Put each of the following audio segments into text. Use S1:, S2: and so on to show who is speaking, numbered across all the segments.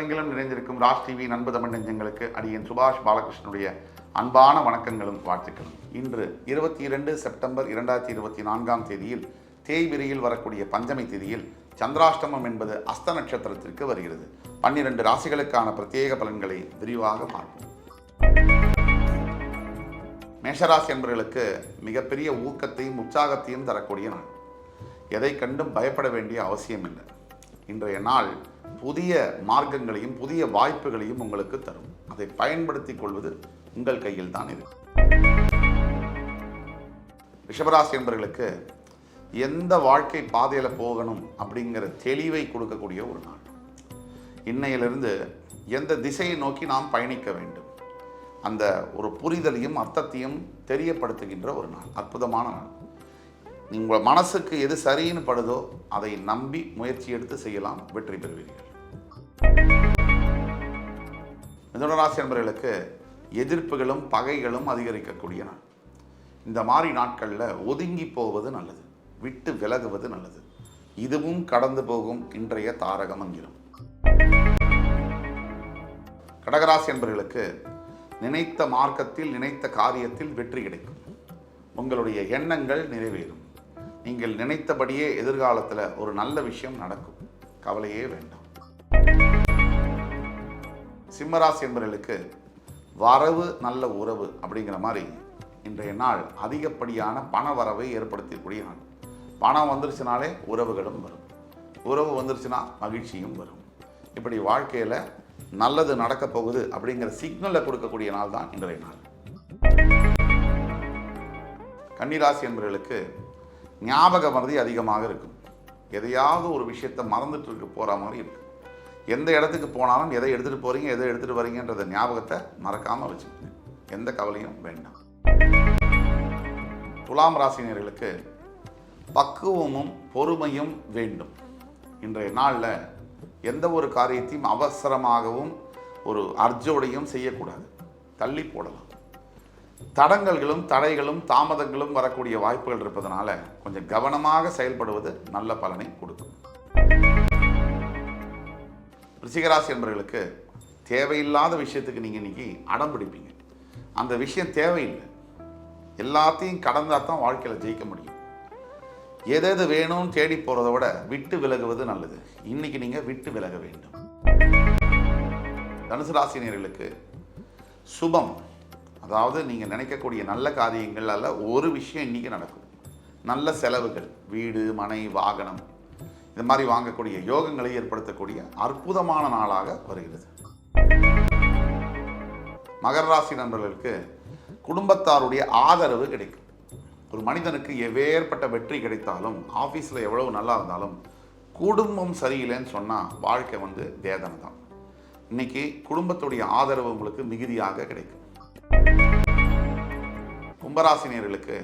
S1: உலகெங்கிலும் நிறைந்திருக்கும் ராஜ் டிவி நண்பு தமிழ் நெஞ்சங்களுக்கு அடியேன் சுபாஷ் பாலகிருஷ்ணனுடைய அன்பான வணக்கங்களும் வாழ்த்துக்களும். இன்று 22 செப்டம்பர் 2024 தேதியில் தேய்பிரையில் வரக்கூடிய பஞ்சமி தேதியில் சந்திராஷ்டமம் என்பது அஸ்த நட்சத்திரத்திற்கு வருகிறது. 12 ராசிகளுக்கான பிரத்யேக பலன்களை விரிவாக பார்ப்போம். மேஷராசி என்பவர்களுக்கு மிகப்பெரிய ஊக்கத்தையும் உற்சாகத்தையும் தரக்கூடிய நாள். எதை கண்டும் பயப்பட வேண்டிய அவசியம் இல்லை. இன்றைய நாள் புதிய மார்க்கங்களையும் புதிய வாய்ப்புகளையும் உங்களுக்கு தரும். அதை பயன்படுத்திக் கொள்வது உங்கள் கையில் தான் இருக்கு. ரிஷபராசி என்பவர்களுக்கு எந்த வாழ்க்கை பாதையில் போகணும் அப்படிங்கிற தெளிவை கொடுக்கக்கூடிய ஒரு நாள். இன்னையிலிருந்து எந்த திசையை நோக்கி நாம் பயணிக்க வேண்டும் அந்த ஒரு புரிதலையும் அர்த்தத்தையும் தெரியப்படுத்துகின்ற ஒரு நாள். அற்புதமான நாள். உங்கள் மனசுக்கு எது சரின்னு படுதோ அதை நம்பி முயற்சி எடுத்து செய்யலாம், வெற்றி பெறுவீர்கள். மிதுனராசி என்பவர்களுக்கு எதிர்ப்புகளும் பகைகளும் அதிகரிக்கக்கூடிய நாள். இந்த மாதிரி நாட்களில் ஒதுங்கி போவது நல்லது, விட்டு விலகுவது நல்லது. இதுவும் கடந்து போகும் இன்றைய தாரக மந்திரம். கடகராசி என்பவர்களுக்கு நினைத்த மார்க்கத்தில் நினைத்த காரியத்தில் வெற்றி கிடைக்கும். உங்களுடைய எண்ணங்கள் நிறைவேறும். நீங்கள் நினைத்தபடியே எதிர்காலத்தில் ஒரு நல்ல விஷயம் நடக்கும். கவலையே வேண்டாம். சிம்மராசி என்பவர்களுக்கு வரவு நல்ல உறவு அப்படிங்கிற மாதிரி இன்றைய நாள் அதிகப்படியான பண வரவை ஏற்படுத்தக்கூடிய நாள். பணம் வந்துருச்சுனாலே உறவுகளும் வரும், உறவு வந்துருச்சுன்னா மகிழ்ச்சியும் வரும். இப்படி வாழ்க்கையில் நல்லது நடக்க போகுது அப்படிங்கிற சிக்னலை கொடுக்கக்கூடிய நாள் தான் இன்றைய நாள். கன்னிராசி என்பவர்களுக்கு ஞாபக மறதி அதிகமாக இருக்கும். எதையாவது ஒரு விஷயத்தை மறந்துட்டு இருக்க போகிற மாதிரி இருக்கும். எந்த இடத்துக்கு போனாலும் எதை எடுத்துகிட்டு போகிறீங்க எதை எடுத்துகிட்டு வரீங்கன்றத ஞாபகத்தை மறக்காமல் வச்சுக்கோங்க. எந்த கவலையும் வேண்டாம். துலாம் ராசினியர்களுக்கு பக்குவமும் பொறுமையும் வேண்டும். இன்றைய நாளில் எந்த ஒரு காரியத்தையும் அவசரமாகவும் ஒரு அர்ஜோடையும் செய்யக்கூடாது, தள்ளி போடலாம். தடங்கல்களும் தடைகளும் தாமதங்களும் வரக்கூடிய வாய்ப்புகள் இருப்பதனால கொஞ்சம் கவனமாக செயல்படுவது நல்ல பலனை கொடுக்கும். ரிஷிகராசி என்பவர்களுக்கு தேவையில்லாத விஷயத்துக்கு நீங்கள் இன்னைக்கு அடம் பிடிப்பீங்க. அந்த விஷயம் தேவையில்லை, எல்லாத்தையும் கடந்தால் தான் வாழ்க்கையில் ஜெயிக்க முடியும். எது வேணும்னு தேடி போகிறத விட விட்டு விலகுவது நல்லது. இன்னைக்கு நீங்கள் விட்டு விலக வேண்டும். தனுசு ராசினியர்களுக்கு சுபம், அதாவது நீங்கள் நினைக்கக்கூடிய நல்ல காரியங்களால் ஒரு விஷயம் இன்றைக்கி நடக்கும். நல்ல செலவுகள், வீடு மனை வாகனம் இது மாதிரி வாங்கக்கூடிய யோகங்களை ஏற்படுத்தக்கூடிய அற்புதமான நாளாக வருகிறது. மகர ராசி நண்பர்களுக்கு குடும்பத்தாருடைய ஆதரவு கிடைக்கும். ஒரு மனிதனுக்கு எவ்வேற்பட்ட வெற்றி கிடைத்தாலும் ஆஃபீஸில் எவ்வளவு நல்லா இருந்தாலும் குடும்பம் சரியில்லைன்னு சொன்னால் வாழ்க்கை வேதனை தான். இன்னைக்கு குடும்பத்துடைய ஆதரவு உங்களுக்கு மிகுதியாக கிடைக்கும். கும்பராசினியர்களுக்கு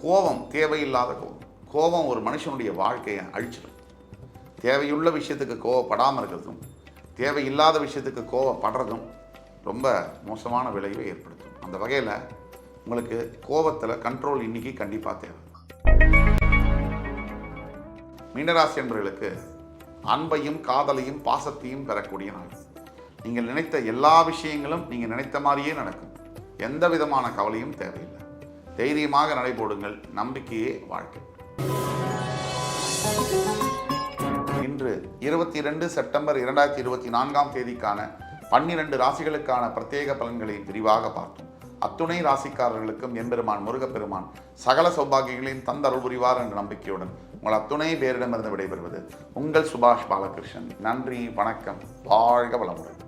S1: கோபம், தேவையில்லாத கோபம் ஒரு மனுஷனுடைய வாழ்க்கையை அழிச்சிடும். தேவையுள்ள விஷயத்துக்கு கோவப்படாமல் இருக்கிறதும் தேவையில்லாத விஷயத்துக்கு கோவப்படுறதும் ரொம்ப மோசமான விளைவை ஏற்படுத்தும். அந்த வகையில் உங்களுக்கு கோபத்தில் கண்ட்ரோல் இன்னைக்கு கண்டிப்பாக தேவை. மீனராசி என்பவர்களுக்கு அன்பையும் காதலையும் பாசத்தையும் பெறக்கூடிய நாள். நீங்கள் நினைத்த எல்லா விஷயங்களும் நீங்கள் நினைத்த மாதிரியே நடக்கும். எந்த விதமான கவலையும் தேவையில்லை. தைரியமாக நடைபோடுங்கள். நம்பிக்கையே வாழ்க்கை. இன்று 22 செப்டம்பர் 2024 தேதிக்கான 12 ராசிகளுக்கான பிரத்யேக பலன்களை விரிவாக பார்த்தோம். அத்துணை ராசிக்காரர்களுக்கும் எம்பெருமான் முருகப்பெருமான் சகல சௌபாகியங்களையும் தந்தருள் புரிவார் என்ற நம்பிக்கையுடன் உங்கள் அத்துணை பேரிடமிருந்து விடைபெறுவது உங்கள் சுபாஷ் பாலகிருஷ்ணன். நன்றி, வணக்கம், வாழ்க வளமுடன்.